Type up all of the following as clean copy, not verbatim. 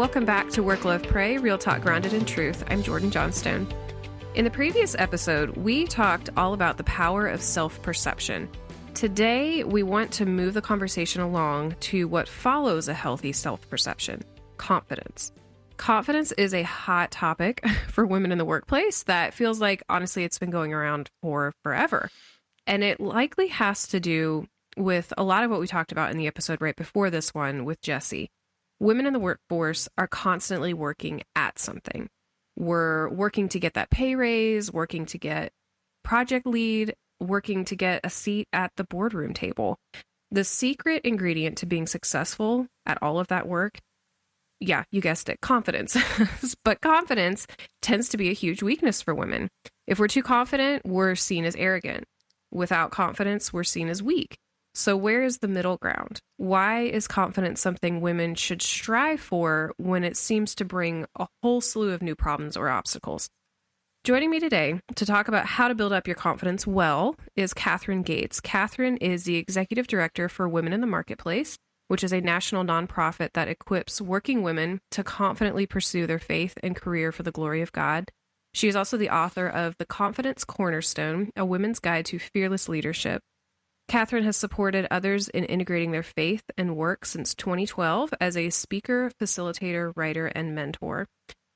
welcome back to Work, Love, Pray, Real Talk Grounded in Truth. I'm Jordan Johnstone. In the previous episode, we talked all about the power of self-perception. Today, we want to move the conversation along to what follows a healthy self-perception, confidence. Confidence is a hot topic for women in the workplace that feels like, honestly, it's been going around for forever. And it likely has to do with a lot of what we talked about in the episode right before this one with Jesse. Women in the workforce are constantly working at something. We're working to get that pay raise, working to get project lead, working to get a seat at the boardroom table. The secret ingredient to being successful at all of that work, yeah, you guessed it, confidence. But confidence tends to be a huge weakness for women. If we're too confident, we're seen as arrogant. Without confidence, we're seen as weak. So where is the middle ground? Why is confidence something women should strive for when it seems to bring a whole slew of new problems or obstacles? Joining me today to talk about how to build up your confidence well is Catherine Gates. Catherine is the Executive Director for Women in the Marketplace, which is a national nonprofit that equips working women to confidently pursue their faith and career for the glory of God. She is also the author of The Confidence Cornerstone, a women's guide to fearless leadership. Catherine has supported others in integrating their faith and work since 2012 as a speaker, facilitator, writer, and mentor.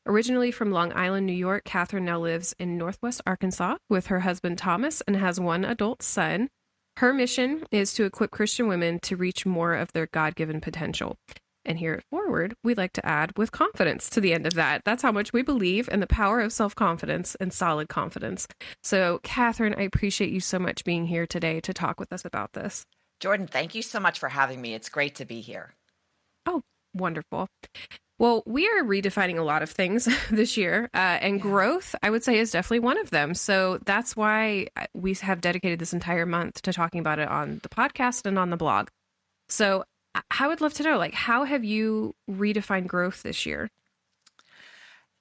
Originally from Long Island, New York, Catherine now lives in Northwest Arkansas with her husband Thomas and has one adult son. Her mission is to equip Christian women to reach more of their God-given potential. And here at Forward, we'd like to add with confidence to the end of that. That's how much we believe in the power of self-confidence and solid confidence. So, Catherine, I appreciate you so much being here today to talk with us about this. Jordan, thank you so much for having me. It's great to be here. Oh, wonderful. Well, we are redefining a lot of things this year, and growth, I would say, is definitely one of them. So that's why we have dedicated this entire month to talking about it on the podcast and on the blog. So I would love to know, how have you redefined growth this year?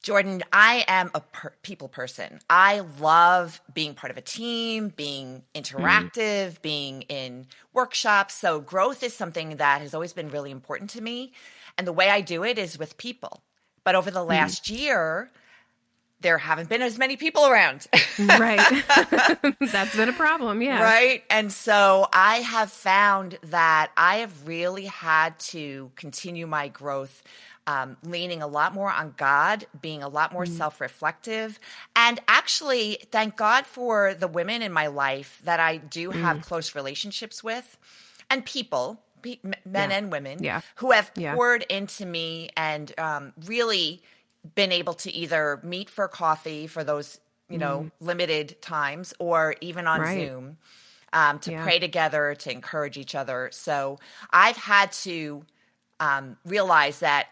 Jordan, I am a people person. I love being part of a team, being interactive, being in workshops. So growth is something that has always been really important to me. And the way I do it is with people. But over the last year, there haven't been as many people around. Right. That's been a problem, yeah. Right. And so I have found that I have really had to continue my growth, leaning a lot more on God, being a lot more self-reflective. And actually, thank God for the women in my life that I do have close relationships with, and people, men and women, who have poured into me and really been able to either meet for coffee for those, limited times, or even on Zoom to pray together, to encourage each other. So I've had to realize that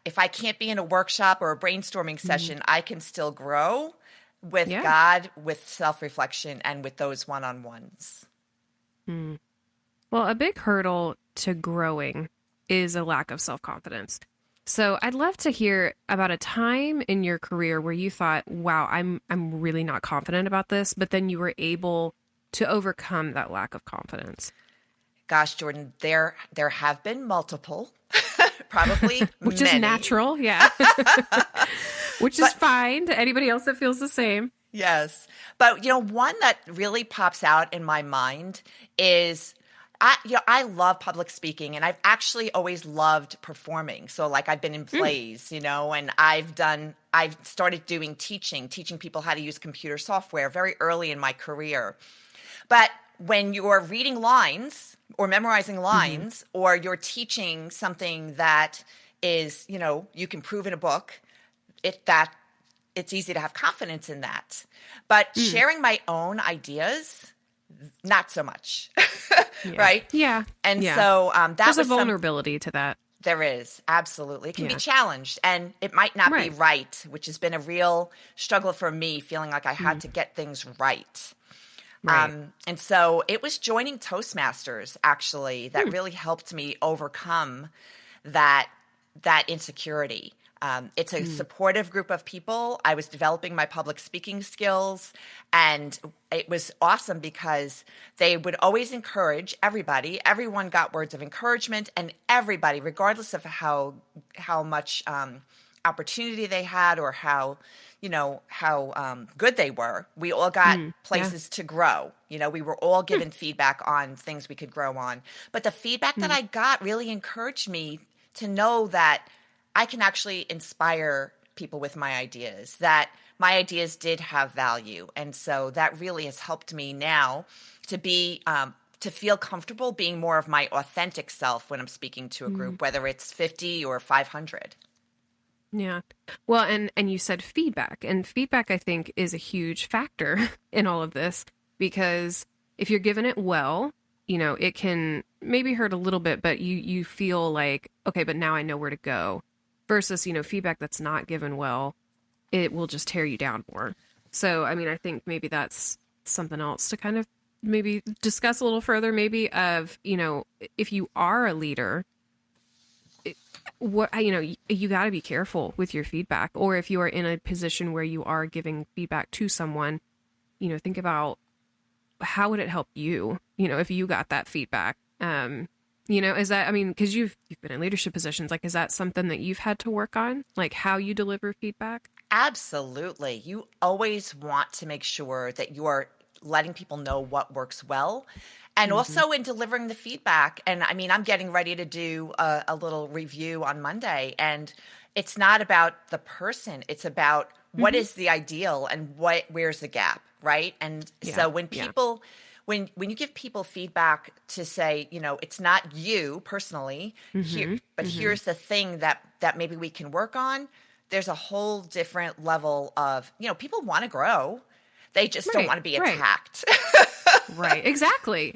if I can't be in a workshop or a brainstorming session, I can still grow with God, with self-reflection, and with those one-on-ones. Well, a big hurdle to growing is a lack of self-confidence. So I'd love to hear about a time in your career where you thought, wow, I'm really not confident about this, but then you were able to overcome that lack of confidence. Gosh, Jordan, there have been multiple, probably Which many. is natural, yeah. Which is fine to anybody else that feels the same. Yes. But, one that really pops out in my mind is I love public speaking, and I've actually always loved performing. So I've been in plays, and I've started doing teaching people how to use computer software very early in my career. But when you're reading lines or memorizing lines, or you're teaching something that is, you can prove in a book, it's easy to have confidence in that. But sharing my own ideas, not so much. Right? Yeah. And so there's a vulnerability to that. There is. Absolutely. It can be challenged, and it might not be right, which has been a real struggle for me, feeling like I had to get things right. And so it was joining Toastmasters, actually, that really helped me overcome that insecurity. It's a supportive group of people. I was developing my public speaking skills, and it was awesome because they would always encourage everybody. Everyone got words of encouragement, and everybody, regardless of how much opportunity they had or how good they were, we all got places to grow. We were all given feedback on things we could grow on. But the feedback that I got really encouraged me to know that I can actually inspire people with my ideas, that my ideas did have value. And so that really has helped me now to be to feel comfortable being more of my authentic self when I'm speaking to a group, whether it's 50 or 500. Yeah. Well, and you said feedback, and feedback I think is a huge factor in all of this, because if you're given it well, it can maybe hurt a little bit, but you feel like, okay, but now I know where to go, versus, feedback that's not given well, it will just tear you down more. So, I mean, I think maybe that's something else to kind of maybe discuss a little further, maybe of, if you are a leader, you got to be careful with your feedback. Or if you are in a position where you are giving feedback to someone, think about how would it help you, if you got that feedback. Is that, I mean, because you've been in leadership positions, like, is that something that you've had to work on, like how you deliver feedback? Absolutely. You always want to make sure that you are letting people know what works well. And also in delivering the feedback. And I mean, I'm getting ready to do a little review on Monday. And it's not about the person. It's about what is the ideal and where's the gap, right? And so when people, when you give people feedback to say, it's not you personally, but here's the thing that maybe we can work on, there's a whole different level of, people want to grow. They just don't want to be attacked. Right. Exactly.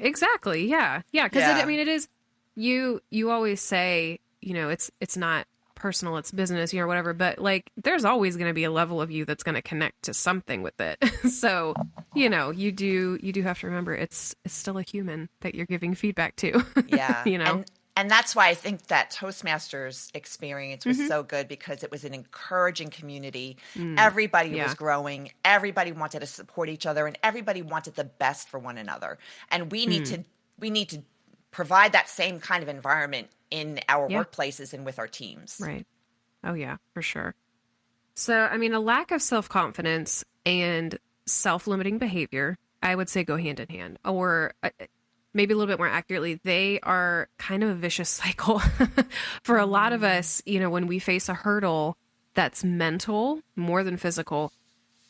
Yeah. Yeah. Because it is, you always say, it's not personal, it's business, whatever, but like, there's always going to be a level of you that's going to connect to something with it. So, you do have to remember it's still a human that you're giving feedback to. Yeah. And that's why I think that Toastmasters experience was so good, because it was an encouraging community. Everybody was growing. Everybody wanted to support each other, and everybody wanted the best for one another. And we need to provide that same kind of environment in our workplaces and with our teams. Right. Oh yeah, for sure. So, I mean, a lack of self-confidence and self-limiting behavior, I would say, go hand in hand, or maybe a little bit more accurately, they are kind of a vicious cycle. For a lot of us, when we face a hurdle that's mental more than physical,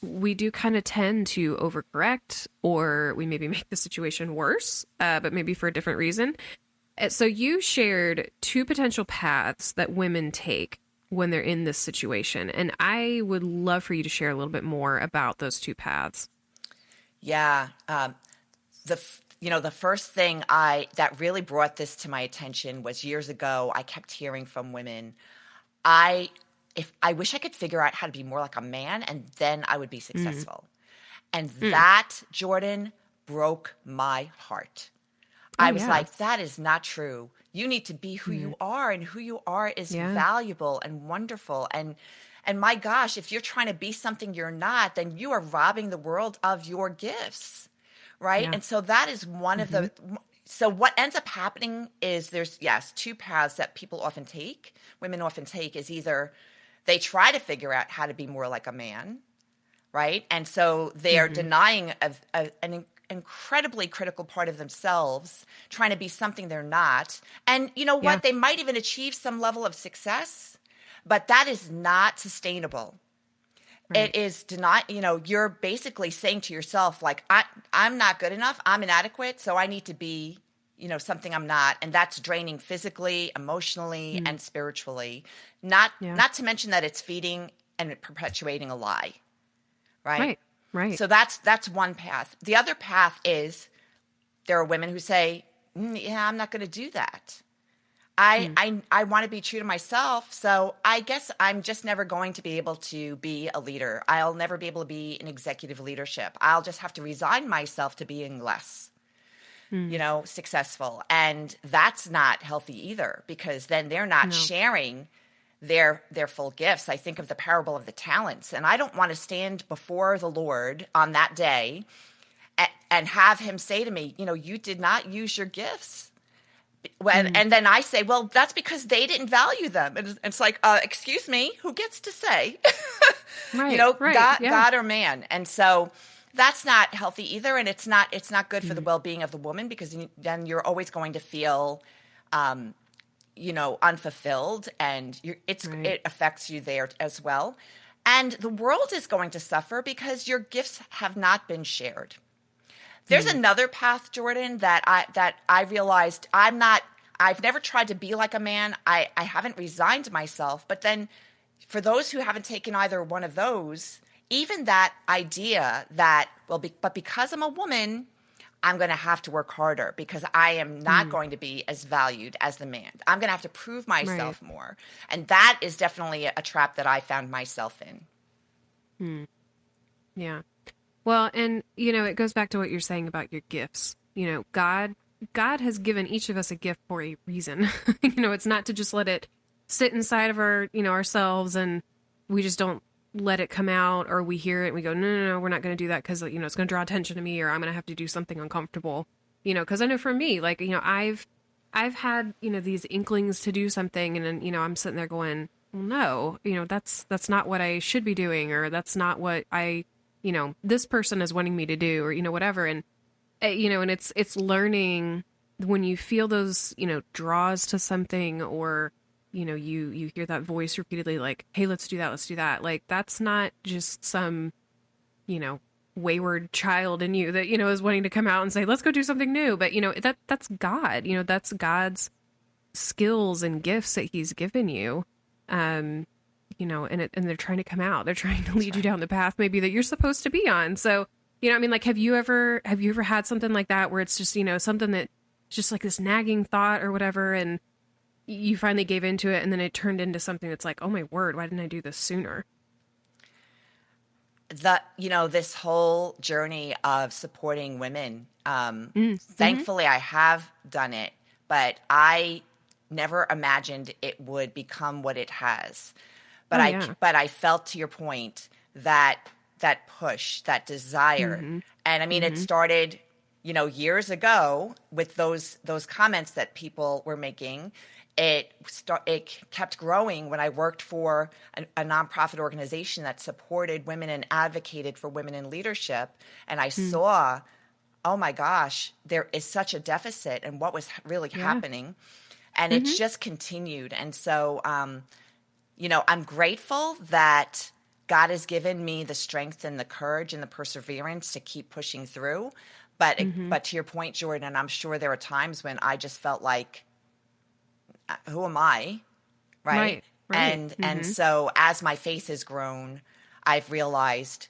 we do kind of tend to overcorrect, or we maybe make the situation worse, but maybe for a different reason. So you shared 2 potential paths that women take when they're in this situation, and I would love for you to share a little bit more about those 2 paths. Yeah. The first thing that really brought this to my attention was years ago. I kept hearing from women, I wish I could figure out how to be more like a man, and then I would be successful. And that, Jordan, broke my heart. I was like, that is not true. You need to be who you are, and who you are is valuable and wonderful. And my gosh, if you're trying to be something you're not, then you are robbing the world of your gifts. Right. Yeah. And so that is one of the, so what ends up happening is there's, 2 paths that women often take, is either they try to figure out how to be more like a man. Right. And so they are denying an incredibly critical part of themselves, trying to be something they're not. And you know what? They might even achieve some level of success, but that is not sustainable. Right. It is you're basically saying to yourself, like, I'm not good enough. I'm inadequate. So I need to be, something I'm not. And that's draining physically, emotionally, and spiritually. Not to mention that it's feeding and perpetuating a lie. Right. Right. So that's one path. The other path is there are women who say, I'm not going to do that. I want to be true to myself, so I guess I'm just never going to be able to be a leader. I'll never be able to be in executive leadership. I'll just have to resign myself to being less, successful. And that's not healthy either, because then they're not sharing their full gifts. I think of the parable of the talents, and I don't want to stand before the Lord on that day and have him say to me, you did not use your gifts. And then I say, well, that's because they didn't value them. And it's like, excuse me, who gets to say, Right, right, God, yeah. God or man. And so that's not healthy either. And it's not good for the well-being of the woman, because then you're always going to feel, unfulfilled, and it affects you there as well. And the world is going to suffer because your gifts have not been shared. There's another path, Jordan, that I realized I've never tried to be like a man. I haven't resigned myself. But then for those who haven't taken either one of those, even that idea that, but because I'm a woman, I'm going to have to work harder because I am not going to be as valued as the man. I'm going to have to prove myself more. And that is definitely a trap that I found myself in. Yeah. Well, and, it goes back to what you're saying about your gifts. God has given each of us a gift for a reason. It's not to just let it sit inside of our, ourselves, and we just don't let it come out, or we hear it and we go, no, we're not going to do that because, it's going to draw attention to me, or I'm going to have to do something uncomfortable, because I know for me, like, I've had, these inklings to do something, and then, I'm sitting there going, well, no, that's not what I should be doing, or that's not what this person is wanting me to do, or, whatever. And, and it's learning when you feel those, draws to something, or, you hear that voice repeatedly, like, hey, let's do that. Like, that's not just some, wayward child in you that, is wanting to come out and say, let's go do something new. But, that's God, that's God's skills and gifts that he's given you. And they're trying to come out. They're trying to lead you down the path maybe that you're supposed to be on. So, like, have you ever had something like that where it's just, something that just like this nagging thought or whatever, and you finally gave into it, and then it turned into something that's like, oh my word, why didn't I do this sooner? This whole journey of supporting women, thankfully I have done it, but I never imagined it would become what it has. But I felt, to your point, that push, that desire. And I mean, it started, years ago with those comments that people were making. It kept growing when I worked for a nonprofit organization that supported women and advocated for women in leadership. And I saw, oh my gosh, there is such a deficit and what was really happening. And it's just continued. And so, I'm grateful that God has given me the strength and the courage and the perseverance to keep pushing through. But to your point, Jordan, and I'm sure there are times when I just felt like, who am I? Right. And so as my faith has grown, I've realized,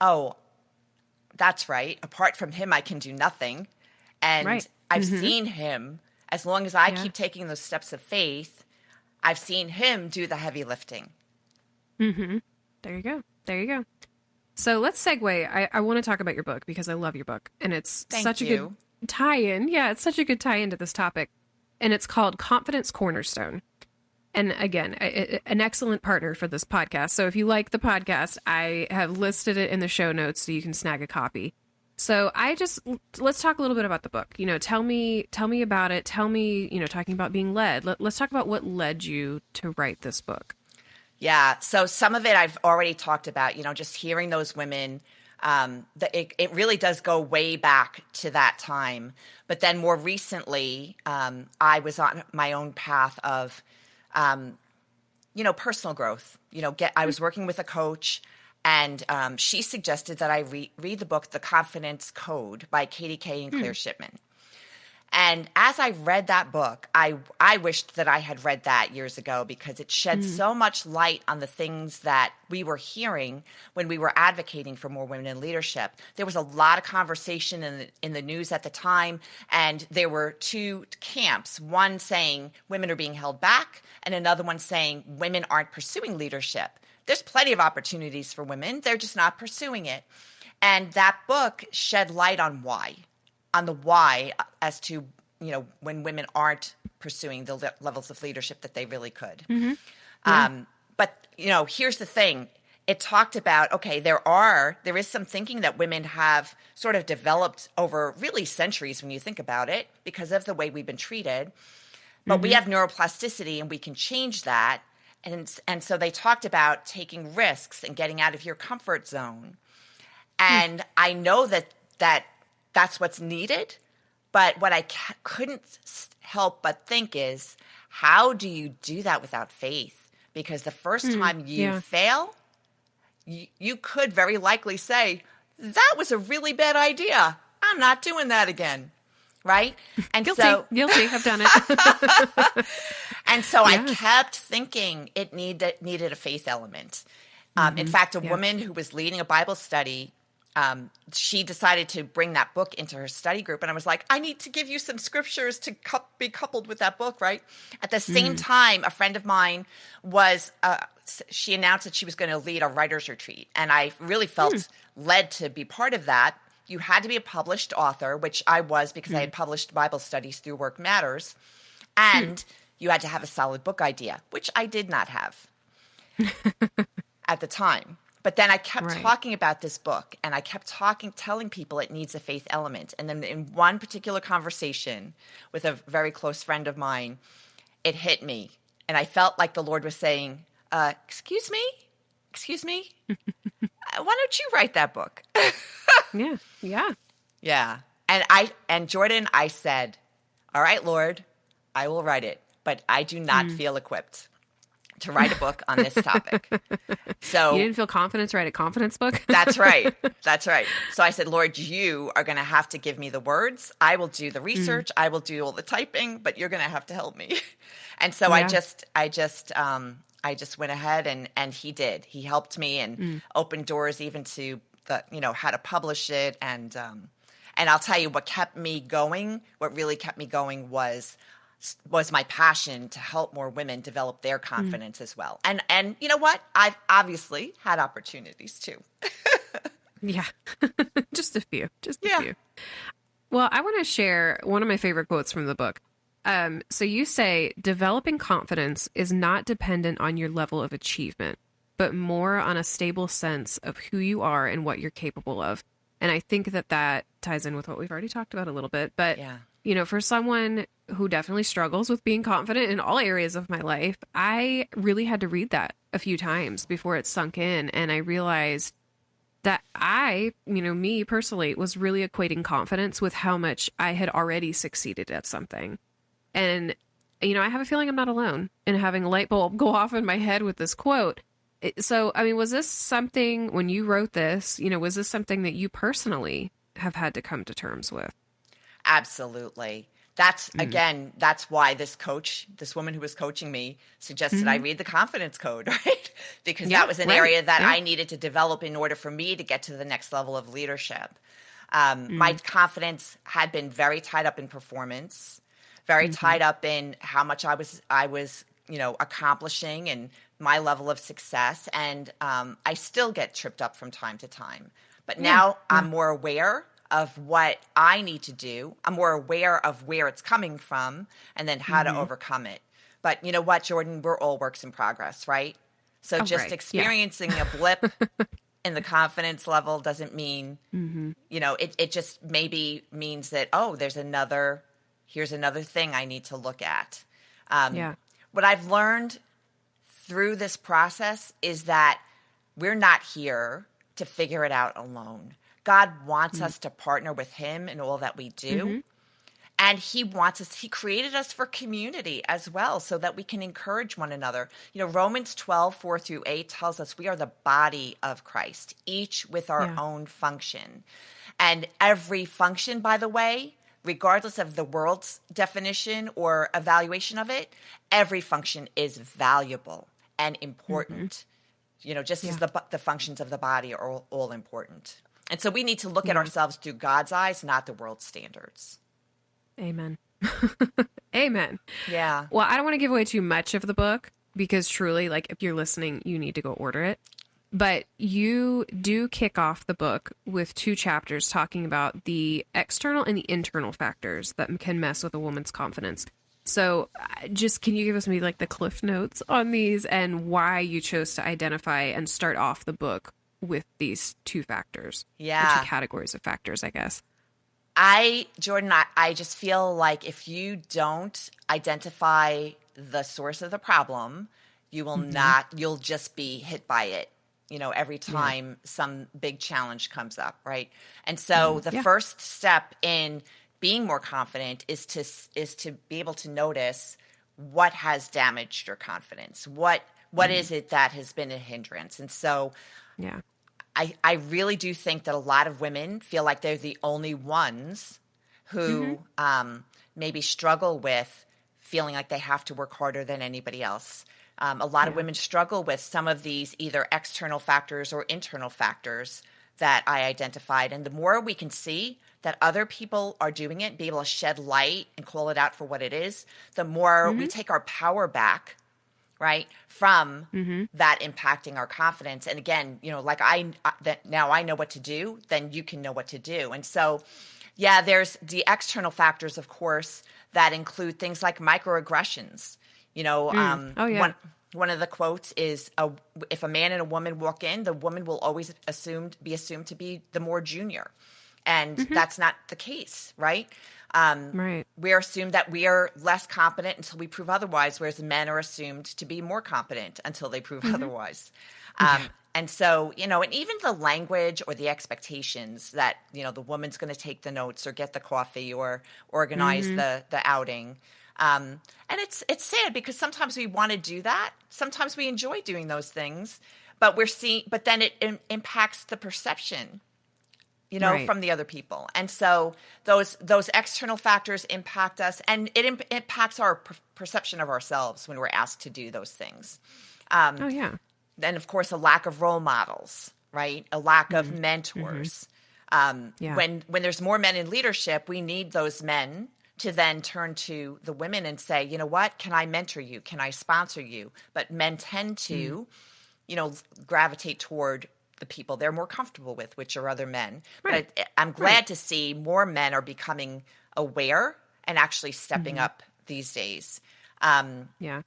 oh, that's right. Apart from him, I can do nothing. And I've seen him, as long as I keep taking those steps of faith, I've seen him do the heavy lifting. There you go. So let's segue. I want to talk about your book because I love your book, and it's such a good tie-in. Yeah, it's such a good tie-in to this topic. And it's called Confidence Cornerstone. And again, an excellent partner for this podcast. So if you like the podcast, I have listed it in the show notes so you can snag a copy. So let's talk a little bit about the book. Tell me about it. Tell me, talking about being led. Let's talk about what led you to write this book. Yeah. So some of it I've already talked about, just hearing those women. It really does go way back to that time. But then more recently, I was on my own path of, personal growth. I was working with a coach, and she suggested that I read the book, The Confidence Code by Katie Kay and Claire Shipman. And as I read that book, I wished that I had read that years ago, because it shed so much light on the things that we were hearing when we were advocating for more women in leadership. There was a lot of conversation in the news at the time, and there were two camps, one saying women are being held back, and another one saying women aren't pursuing leadership. There's plenty of opportunities for women. They're just not pursuing it. And that book shed light on the why as to, when women aren't pursuing the levels of leadership that they really could. Yeah. But, here's the thing. It talked about, okay, there is some thinking that women have sort of developed over really centuries when you think about it because of the way we've been treated. But we have neuroplasticity and we can change that. And so they talked about taking risks and getting out of your comfort zone. And I know that's what's needed. But what I couldn't help but think is, how do you do that without faith? Because the first time you fail, you could very likely say, that was a really bad idea. I'm not doing that again. Right? And Guilty. I've done it. And so I kept thinking it needed a faith element. In fact, a woman who was leading a Bible study, she decided to bring that book into her study group. And I was like, I need to give you some scriptures to be coupled with that book, right? At the same time, a friend of mine she announced that she was going to lead a writer's retreat. And I really felt led to be part of that. You had to be a published author, which I was because I had published Bible studies through Work Matters. And you had to have a solid book idea, which I did not have at the time. But then I kept talking about this book, and I kept telling people it needs a faith element. And then in one particular conversation with a very close friend of mine, it hit me. And I felt like the Lord was saying, excuse me? Why don't you write that book? Yeah. And Jordan, I said, all right, Lord, I will write it, but I do not feel equipped to write a book on this topic. So you didn't feel confident to write a confidence book? That's right. So I said, Lord, you are going to have to give me the words. I will do the research. I will do all the typing, but you're going to have to help me. And so I just went ahead and he did. He helped me and opened doors even to how to publish it. And I'll tell you what really kept me going was my passion to help more women develop their confidence as well. And you know what? I've obviously had opportunities too. Yeah. Just a few. Well, I want to share one of my favorite quotes from the book. So you say, developing confidence is not dependent on your level of achievement, but more on a stable sense of who you are and what you're capable of. And I think that ties in with what we've already talked about a little bit. But, for someone who definitely struggles with being confident in all areas of my life, I really had to read that a few times before it sunk in. And I realized that me personally, was really equating confidence with how much I had already succeeded at something. And, I have a feeling I'm not alone in having a light bulb go off in my head with this quote. So, was this something, when you wrote this, was this something that you personally have had to come to terms with? Absolutely. That's why this woman who was coaching me suggested I read the Confidence Code, right? Because that was an area that I needed to develop in order for me to get to the next level of leadership. My confidence had been very tied up in performance, very tied up in how much I was accomplishing and my level of success. And I still get tripped up from time to time. But now I'm more aware of what I need to do. I'm more aware of where it's coming from and then how to overcome it. But you know what, Jordan? We're all works in progress, right? So experiencing a blip in the confidence level doesn't mean, it just maybe means that, here's another thing I need to look at. What I've learned through this process is that we're not here to figure it out alone. God wants us to partner with him in all that we do. And he created us for community as well so that we can encourage one another. Romans 12:4-8 tells us we are the body of Christ, each with our own function. And every function, by the way, regardless of the world's definition or evaluation of it, every function is valuable and important. Just as the functions of the body are all important. And so we need to look at ourselves through God's eyes, not the world's standards. Amen. Amen. Yeah. Well, I don't want to give away too much of the book because truly, if you're listening, you need to go order it. But you do kick off the book with 2 chapters talking about the external and the internal factors that can mess with a woman's confidence. So just can you give us maybe like the cliff notes on these and why you chose to identify and start off the book with these two factors or two Yeah. categories of factors, I guess. Jordan, I just feel like if you don't identify the source of the problem, you will Mm-hmm. not, you'll just be hit by it, every Yeah. time some big challenge comes up, right? And so the Yeah. first step in being more confident is to be able to notice what has damaged your confidence. What Mm. is it that has been a hindrance? And so Yeah. I really do think that a lot of women feel like they're the only ones Mm-hmm. who maybe struggle with feeling like they have to work harder than anybody else. A lot of Yeah. women struggle with some of these either external factors or internal factors that I identified. And the more we can see that other people are doing it, be able to shed light and call it out for what it is, the more we Mm-hmm. take our power back, right, from Mm-hmm. that impacting our confidence. And again, like that now I know what to do, then you can know what to do. And so, yeah, there's the external factors, of course, that include things like microaggressions. Mm. Oh, yeah. One of the quotes is, if a man and a woman walk in, the woman will always be assumed to be the more junior. And Mm-hmm. that's not the case, right? Right. We're assumed that we are less competent until we prove otherwise, whereas men are assumed to be more competent until they prove Mm-hmm. otherwise. Yeah. And so, and even the language or the expectations that, the woman's going to take the notes or get the coffee or organize Mm-hmm. the outing. And it's sad because sometimes we want to do that. Sometimes we enjoy doing those things, but then it impacts the perception, Right. from the other people. And so those external factors impact us, and it impacts our perception of ourselves when we're asked to do those things. Oh, yeah. Then, of course, a lack of role models, right? A lack of Mm-hmm. Mm-hmm. mentors. Yeah. When there's more men in leadership, we need those men to then turn to the women and say, you know what, can I mentor you? Can I sponsor you? But men tend Mm. to, gravitate toward the people they're more comfortable with, which are other men. Right. But I'm Right. glad to see more men are becoming aware and actually stepping Mm-hmm. up these days. Yeah.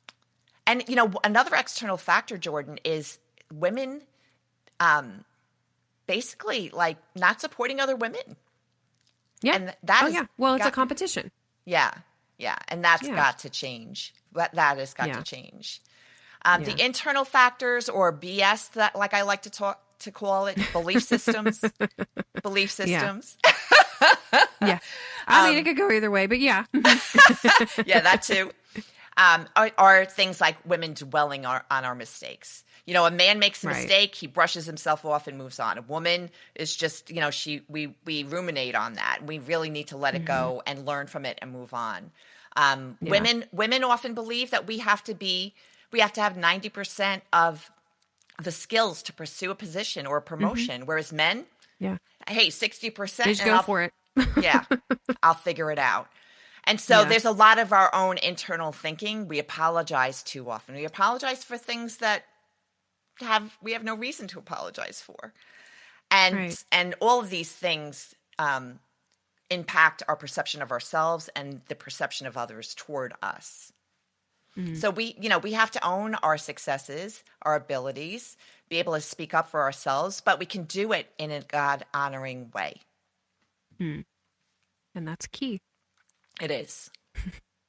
And, another external factor, Jordan, is women basically like not supporting other women. Yeah. And that Oh, has yeah. Well, it's a got, competition. yeah, yeah. And that's Yeah. got to change. That has got Yeah. to change. Yeah. The internal factors or BS that, like I like to call it, belief systems, belief Yeah. systems. Yeah. I mean, it could go either way, but yeah. Yeah, that too. Are things like women dwelling on our mistakes. A man makes a Right. mistake, he brushes himself off and moves on. A woman is just, we ruminate on that. We really need to let it Mm-hmm. go and learn from it and move on. Yeah. Women often believe that we have to have 90% of the skills to pursue a position or a Mm-hmm. promotion, whereas men, Yeah. hey, They 60% just and go for it. yeah, I'll figure it out. And so Yeah. there's a lot of our own internal thinking. We apologize too often. We apologize for things that we have no reason to apologize for. And Right. and all of these things impact our perception of ourselves and the perception of others toward us. Mm-hmm. So we have to own our successes, our abilities, be able to speak up for ourselves, but we can do it in a God-honoring way. Mm. And that's key. It is.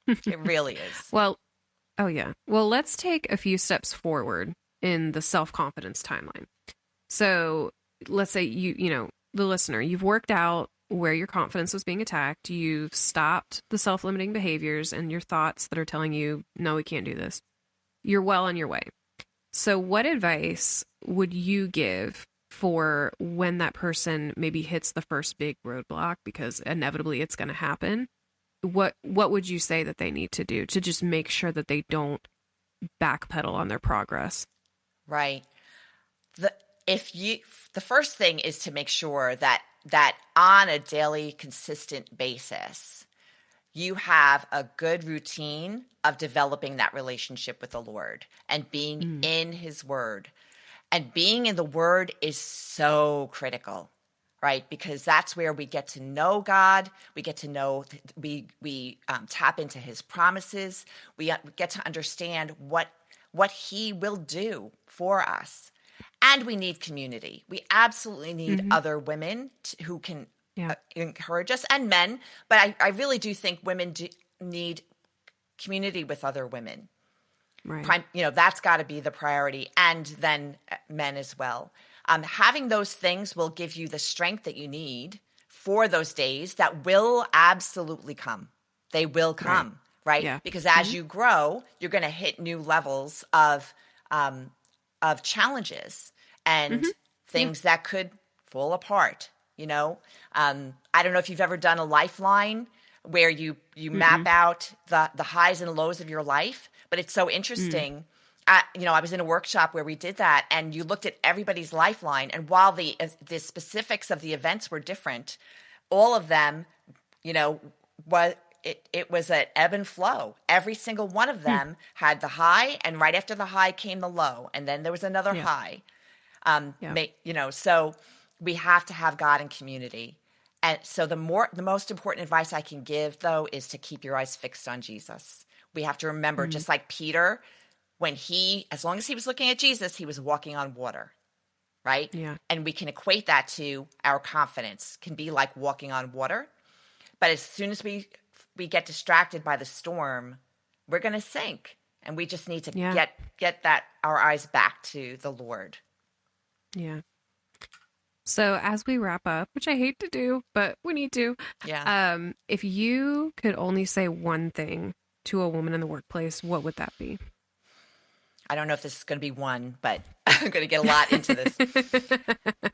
It really is. Well, oh, yeah. Well, let's take a few steps forward in the self-confidence timeline. So let's say the listener, you've worked out where your confidence was being attacked. You've stopped the self-limiting behaviors and your thoughts that are telling you, no, we can't do this. You're well on your way. So what advice would you give for when that person maybe hits the first big roadblock, because inevitably it's going to happen? What would you say that they need to do to just make sure that they don't backpedal on their progress? Right. The first thing is to make sure that on a daily, consistent basis, you have a good routine of developing that relationship with the Lord and being in His Word. And being in the Word is so critical, right? Because that's where we get to know God. We get to know, we tap into his promises. We get to understand what he will do for us. And we need community. We absolutely need other women who can encourage us, and men. But I really do think women need community with other women. Right. That's got to be the priority, and then men as well. Having those things will give you the strength that you need for those days that will absolutely come. They will come, right? Yeah. Because as you grow, you're going to hit new levels of challenges and things that could fall apart. I don't know if you've ever done a lifeline where you map out the highs and lows of your life, but it's so interesting. I was in a workshop where we did that, and you looked at everybody's lifeline, and while the specifics of the events were different, all of them, it was an ebb and flow. Every single one of them had the high, and right after the high came the low, and then there was another high. So we have to have God in community. And so the most important advice I can give, though, is to keep your eyes fixed on Jesus. We have to remember, just like Peter, as long as he was looking at Jesus, he was walking on water, right? Yeah. And we can equate that to our confidence, can be like walking on water. But as soon as we get distracted by the storm, we're going to sink. And we just need to get our eyes back to the Lord. Yeah. So as we wrap up, which I hate to do, but we need to, if you could only say one thing to a woman in the workplace, what would that be? I don't know if this is going to be one, but I'm going to get a lot into this.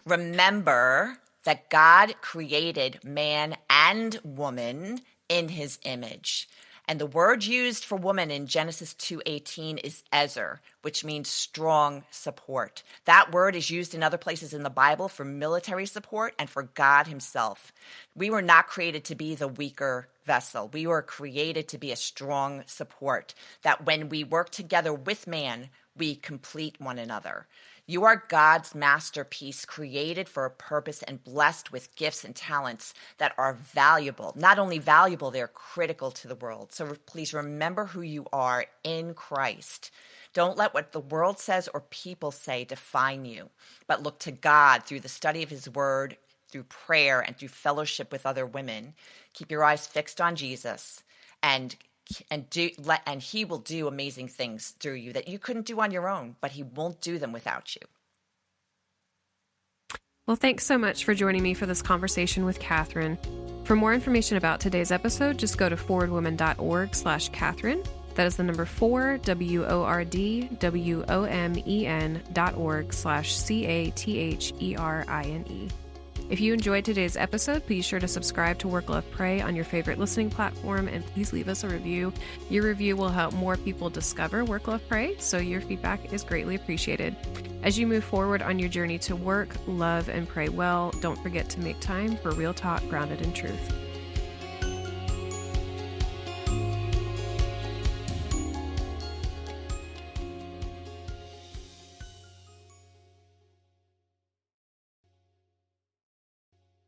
Remember that God created man and woman in his image. And the word used for woman in Genesis 2:18 is ezer, which means strong support. That word is used in other places in the Bible for military support and for God himself. We were not created to be the weaker vessel. We were created to be a strong support, that when we work together with man, we complete one another. You are God's masterpiece, created for a purpose and blessed with gifts and talents that are valuable. Not only valuable, they're critical to the world. So please remember who you are in Christ. Don't let what the world says or people say define you, but look to God through the study of his word, through prayer, and through fellowship with other women. Keep your eyes fixed on Jesus, and he will do amazing things through you that you couldn't do on your own, but he won't do them without you. Well, thanks so much for joining me for this conversation with Catherine. For more information about today's episode, just go to forwardwomen.org/Catherine. That is the number 4, wordwomen.org/CATHERINE. If you enjoyed today's episode, be sure to subscribe to Work, Love, Pray on your favorite listening platform, and please leave us a review. Your review will help more people discover Work, Love, Pray, so your feedback is greatly appreciated. As you move forward on your journey to work, love, and pray well, don't forget to make time for real talk grounded in truth.